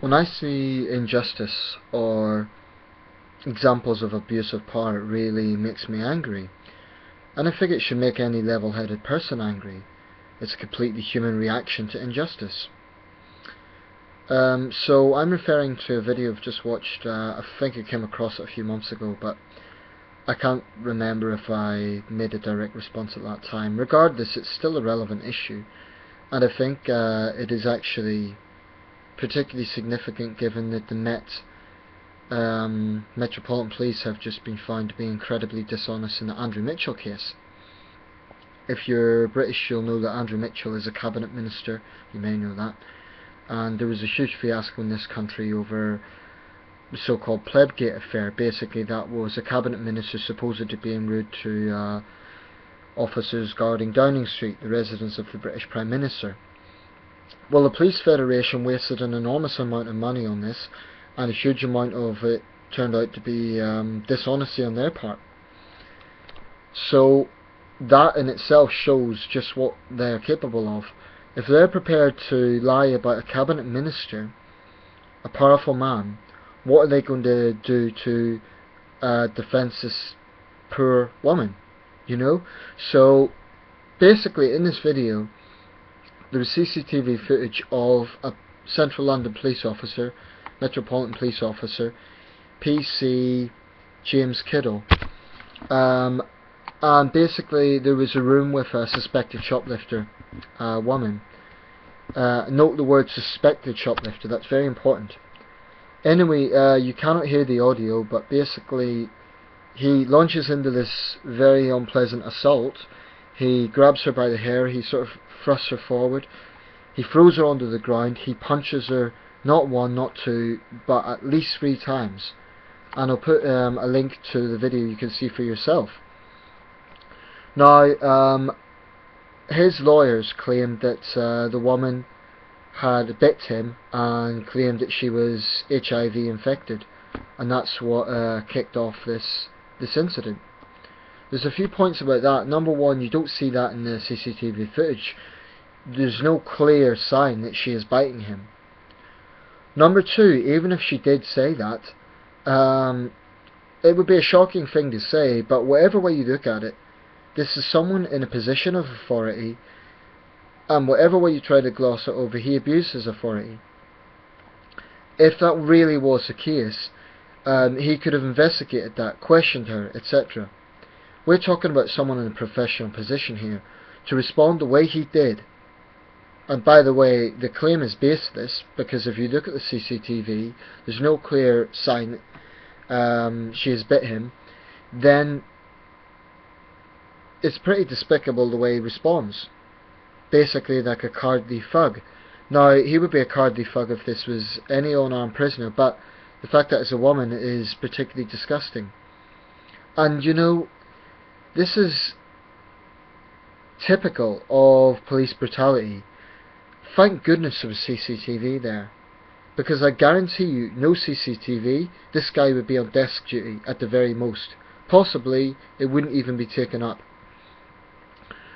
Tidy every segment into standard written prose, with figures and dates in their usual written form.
When I see injustice or examples of abuse of power, it really makes me angry. And I think it should make any level-headed person angry. It's a completely human reaction to injustice. So I'm referring to a video I've just watched. I think I came across it a few months ago, but I can't remember if I made a direct response at that time. Regardless, it's still a relevant issue, and I think it is actually particularly significant given that the Metropolitan Police have just been found to be incredibly dishonest in the Andrew Mitchell case. If you're British, you'll know that Andrew Mitchell is a cabinet minister. You may know that. And there was a huge fiasco in this country over the so-called Plebgate affair. Basically, that was a cabinet minister supposedly being rude to officers guarding Downing Street, the residence of the British Prime Minister. Well, the Police Federation wasted an enormous amount of money on this, and a huge amount of it turned out to be dishonesty on their part. So that in itself shows just what they're capable of. If they're prepared to lie about a cabinet minister, a powerful man, what are they going to do to defenseless poor woman? You know? So basically in this video there is CCTV footage of a Central London police officer, Metropolitan Police Officer, PC James Kiddie. And basically there was a room with a suspected shoplifter woman. Note the word suspected shoplifter, that's very important. Anyway, you cannot hear the audio, but basically he launches into this very unpleasant assault. He grabs her by the hair, he sort of thrusts her forward, he throws her onto the ground, he punches her not one, not two, but at least 3 times. And I'll put a link to the video you can see for yourself. Now, his lawyers claimed that the woman had bit him and claimed that she was HIV infected, and that's what kicked off this incident. There's a few points about that. Number one, you don't see that in the CCTV footage. There's no clear sign that she is biting him. Number two, even if she did say that, it would be a shocking thing to say, but whatever way you look at it, this is someone in a position of authority, and whatever way you try to gloss it over, he abuses authority. If that really was the case, he could have investigated that, questioned her, etc. We're talking about someone in a professional position here. To respond the way he did, and by the way, the claim is baseless, because if you look at the CCTV, there's no clear sign she has bit him, then it's pretty despicable the way he responds. Basically like a cowardly thug. Now, he would be a cowardly thug if this was any unarmed prisoner, but the fact that it's a woman is particularly disgusting. And you know, this is typical of police brutality. Thank goodness there was CCTV there, because I guarantee you, no CCTV, this guy would be on desk duty at the very most. Possibly it wouldn't even be taken up.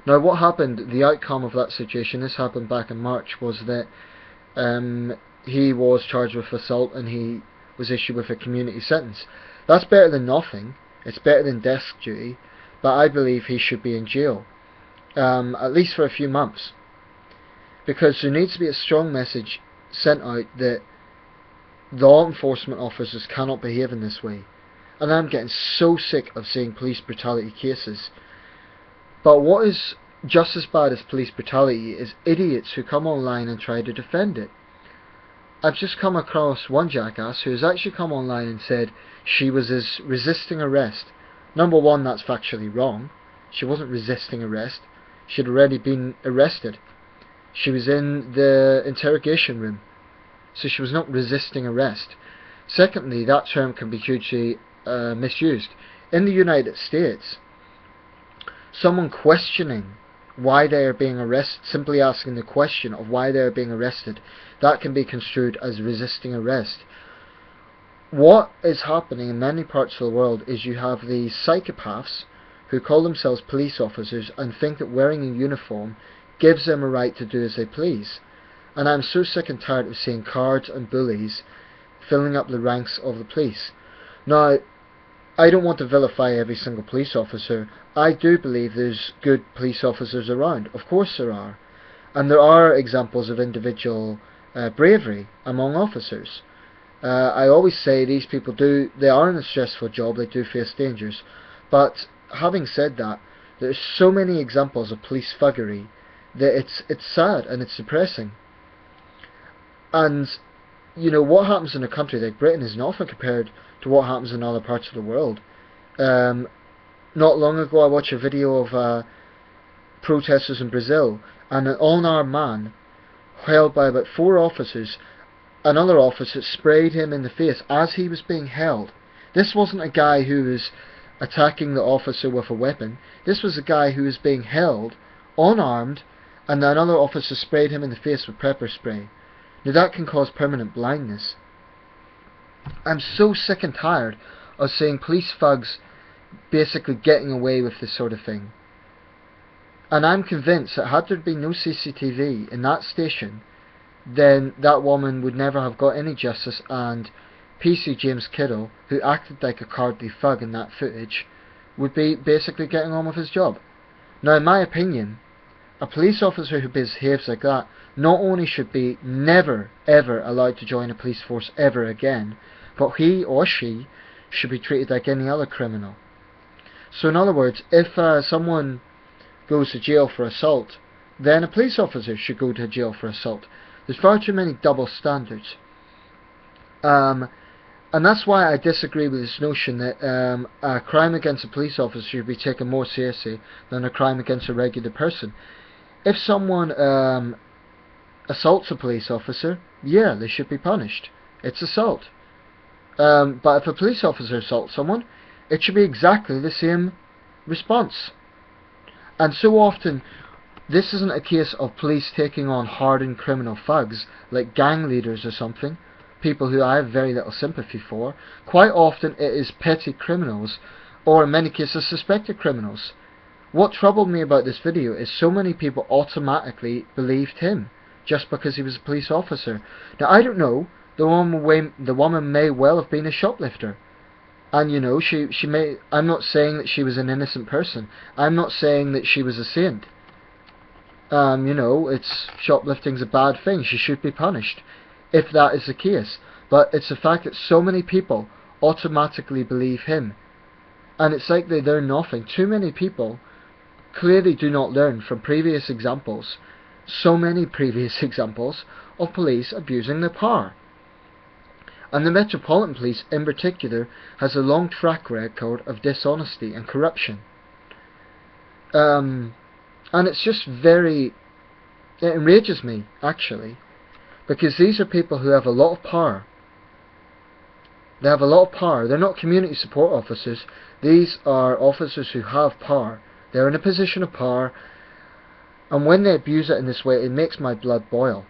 Now what happened, the outcome of that situation, this happened back in March, was that he was charged with assault and he was issued with a community sentence. That's better than nothing, it's better than desk duty, but I believe he should be in jail, at least for a few months. Because there needs to be a strong message sent out that law enforcement officers cannot behave in this way. And I'm getting so sick of seeing police brutality cases. But what is just as bad as police brutality is idiots who come online and try to defend it. I've just come across one jackass who has actually come online and said she was resisting arrest. Number one, that's factually wrong. She wasn't resisting arrest. She had already been arrested. She was in the interrogation room, so she was not resisting arrest. Secondly, that term can be hugely misused. In the United States, someone questioning why they are being arrested, simply asking the question of why they are being arrested, that can be construed as resisting arrest. What is happening in many parts of the world is you have these psychopaths who call themselves police officers and think that wearing a uniform gives them a right to do as they please. and I'm so sick and tired of seeing cards and bullies filling up the ranks of the police. Now, I don't want to vilify every single police officer. I do believe there's good police officers around. Of course there are. And there are examples of individual bravery among officers. I always say these people they are in a stressful job, they do face dangers. But having said that, there's so many examples of police thuggery that it's sad and it's depressing. And you know, what happens in a country like Britain is often compared to what happens in other parts of the world. Not long ago I watched a video of protesters in Brazil, and an unarmed man held by about 4 officers, another officer sprayed him in the face as he was being held. This wasn't a guy who was attacking the officer with a weapon. This was a guy who was being held, unarmed, and another officer sprayed him in the face with pepper spray. Now that can cause permanent blindness. I'm so sick and tired of seeing police thugs basically getting away with this sort of thing. And I'm convinced that had there been no CCTV in that station, then that woman would never have got any justice, and PC James Kiddie, who acted like a cowardly thug in that footage, would be basically getting on with his job. Now, in my opinion, a police officer who behaves like that not only should be never ever allowed to join a police force ever again, but he or she should be treated like any other criminal. So in other words, if someone goes to jail for assault, then a police officer should go to jail for assault. There's far too many double standards. And that's why I disagree with this notion that a crime against a police officer should be taken more seriously than a crime against a regular person. If someone assaults a police officer, yeah, they should be punished. It's assault. But if a police officer assaults someone, it should be exactly the same response. And so often, this isn't a case of police taking on hardened criminal thugs, like gang leaders or something, people who I have very little sympathy for. Quite often it is petty criminals, or in many cases suspected criminals. What troubled me about this video is so many people automatically believed him, just because he was a police officer. Now I don't know, the woman may well have been a shoplifter. And you know, she may. I'm not saying that she was an innocent person. I'm not saying that she was a saint. You know, shoplifting's a bad thing. She should be punished, if that is the case. But it's the fact that so many people automatically believe him, and it's like they learn nothing. Too many people clearly do not learn from previous examples. So many previous examples of police abusing their power. And the Metropolitan Police in particular has a long track record of dishonesty and corruption. And it's just it enrages me, actually, because these are people who have a lot of power. They have a lot of power. They're not community support officers. These are officers who have power. They're in a position of power, and when they abuse it in this way, it makes my blood boil.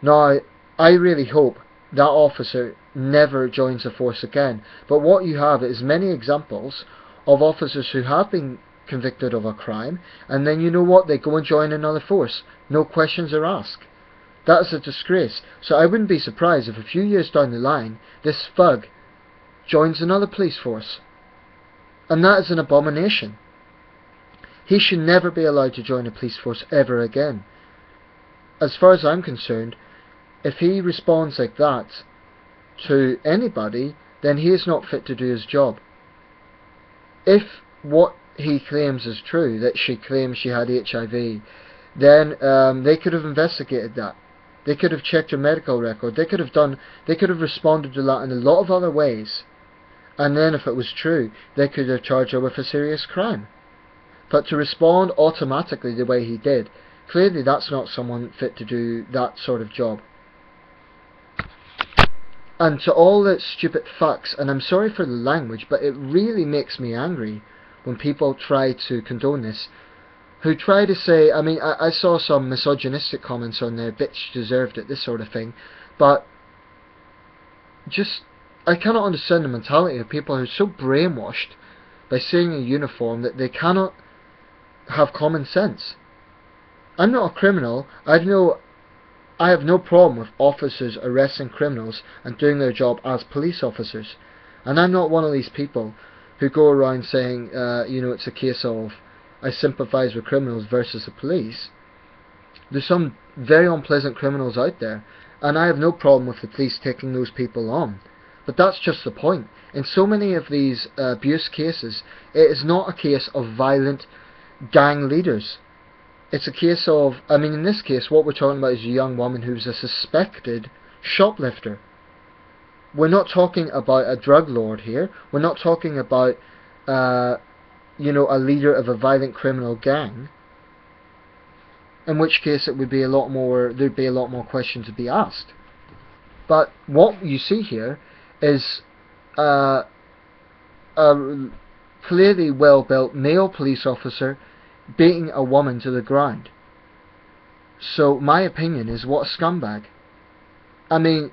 Now, I really hope that officer never joins the force again. But what you have is many examples of officers who have been convicted of a crime, and then you know what, they go and join another force. No questions are asked. That is a disgrace. So I wouldn't be surprised if a few years down the line, this thug joins another police force. And that is an abomination. He should never be allowed to join a police force ever again. As far as I'm concerned, if he responds like that to anybody, then he is not fit to do his job. If what he claims is true, that she claims she had HIV, then they could have investigated that. They could have checked her medical record. They could have responded to that in a lot of other ways. And then if it was true, they could have charged her with a serious crime. But to respond automatically the way he did, clearly that's not someone fit to do that sort of job. And to all the stupid fucks, and I'm sorry for the language, but it really makes me angry when people try to condone this, who try to say, I mean, I saw some misogynistic comments on there, bitch deserved it, this sort of thing, but just, I cannot understand the mentality of people who are so brainwashed by seeing a uniform that they cannot have common sense. I'm not a criminal. I have no I have no problem with officers arresting criminals and doing their job as police officers. And I'm not one of these people who go around saying, it's a case of I sympathise with criminals versus the police. There's some very unpleasant criminals out there, and I have no problem with the police taking those people on. But that's just the point. In so many of these abuse cases, it is not a case of violent gang leaders. It's a case of, in this case, what we're talking about is a young woman who's a suspected shoplifter. We're not talking about a drug lord here. We're not talking about, a leader of a violent criminal gang. In which case, it would be there'd be a lot more questions to be asked. But what you see here is a clearly well-built male police officer beating a woman to the ground. So my opinion is, what a scumbag.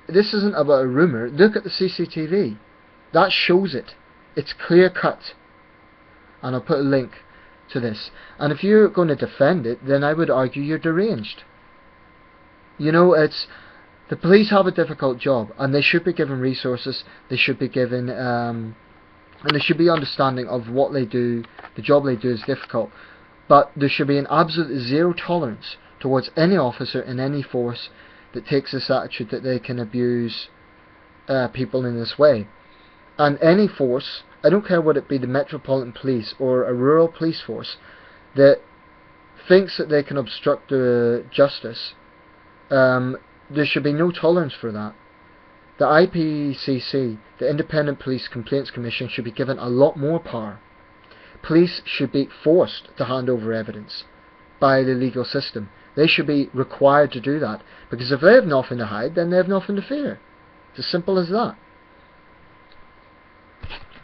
This isn't about a rumour. Look at the CCTV. That shows it. It's clear cut. And I'll put a link to this. And if you're going to defend it, then I would argue you're deranged. The police have a difficult job, and they should be given resources. They should be given and they should be understanding of what they do. The job they do is difficult. But there should be an absolute zero tolerance towards any officer in any force that takes this attitude that they can abuse people in this way. And any force, I don't care what it be, the Metropolitan Police or a rural police force, that thinks that they can obstruct justice, there should be no tolerance for that. The IPCC, the Independent Police Complaints Commission, should be given a lot more power. Police should be forced to hand over evidence by the legal system. They should be required to do that, because if they have nothing to hide, then they have nothing to fear. It's as simple as that.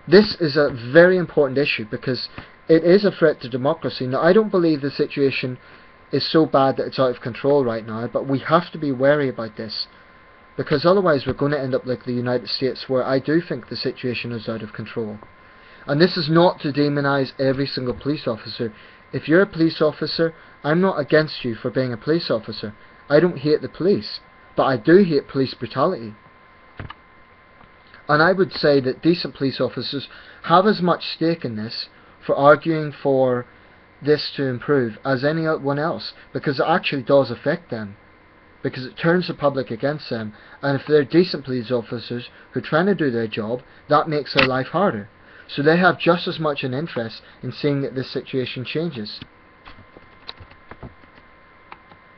This is a very important issue because it is a threat to democracy. Now, I don't believe the situation is so bad that it's out of control right now, but we have to be wary about this, because otherwise we're going to end up like the United States, where I do think the situation is out of control. And this is not to demonise every single police officer. If you're a police officer, I'm not against you for being a police officer. I don't hate the police, but I do hate police brutality. And I would say that decent police officers have as much stake in this, for arguing for this to improve, as anyone else, because it actually does affect them, because it turns the public against them. And if they're decent police officers who are trying to do their job, that makes their life harder. So they have just as much an interest in seeing that this situation changes.